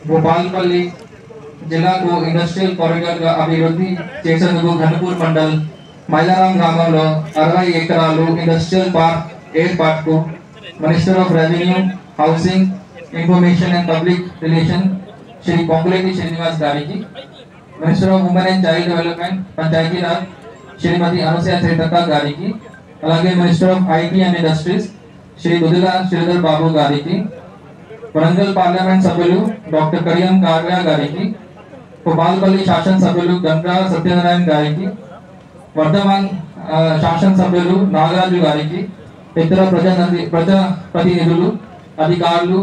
భూపాల్పల్లి జిల్లాకు industrial corridor గా అభివృద్ధి చేసేందుకు ఘనపూర్ మండల్ మైలారాం గ్రామంలో 60 ఎకరాలు ఇండస్ట్రియల్ పార్క్ ఏర్పాటుకు minister of revenue, housing, information and public relation Shri Ponguleti Srinivas గారికి, minister of women and child development Panchayati Raj Shrimati Anasuya Seethakka గారికి, అలాగే minister of IT and industries Shri Duddilla Sridhar Babu గారికి, వరంగల్ పార్లమెంట్ సభ్యులు డాక్టర్ కడియం కావ్య గారికి, భూపాల్పల్లి శాసనసభ్యులు గంగా సత్యనారాయణ గారికి, వర్ధమాన్ శాసనసభ్యులు నాగరాజు గారికి, ఇతర ప్రజాప్రతినిధులు, అధికారులు,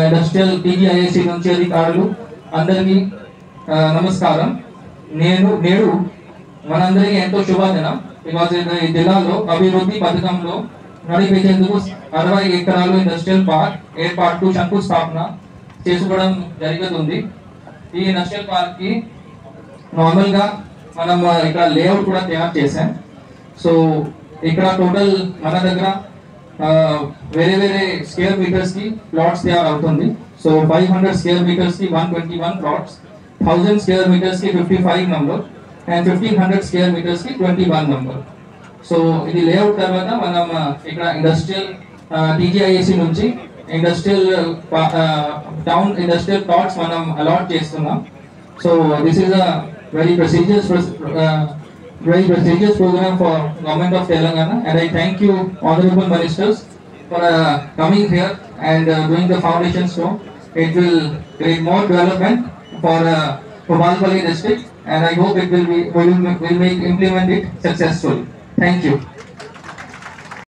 ఇండస్ట్రియల్ టీజీఐఏసీ నుంచి అధికారులు అందరికీ నమస్కారం. నేడు మనందరికీ ఎంతో శుభదినం. బికాజ్ ఈ జిల్లాలో అభివృద్ధి పథకంలో నడిపించేందుకు 60 ఎకరాలు ఇండస్ట్రియల్ పార్క్ ఏర్పాటు శంకుస్థాపన చేసుకోవడం జరుగుతుంది. ఈ ఇండస్ట్రియల్ పార్క్ కి నార్మల్ గా మనం ఇక్కడ లేఅవుట్ కూడా తయారు చేసాం. సో ఇక్కడ టోటల్ మన దగ్గర వేరే స్క్వేర్ మీటర్స్ కి ప్లాట్స్ తయారు అవుతుంది. సో 500 స్క్వేర్ మీటర్స్ కి 121 ప్లాట్స్, 1000 స్క్వేర్ మీటర్స్ కి 55 నంబర్ అండ్ 1500 స్క్వేర్ మీటర్స్ కి 21 నంబర్. సో ఇది లేఅవుట్ తర్వాత మనం ఇక్కడ ఇండస్ట్రియల్ టీజీఐఏసీ నుంచి ఇండస్ట్రియల్ టౌన్ ఇండస్ట్రియల్ ప్లాట్స్ మనం అలాట్ చేస్తున్నాం. So this is a very prestigious program for Government of Telangana, and I thank you honorable ministers for coming here and doing the foundation stone. It will create more development for Bhopalpalli district, and I hope it will implement it successfully. Thank you.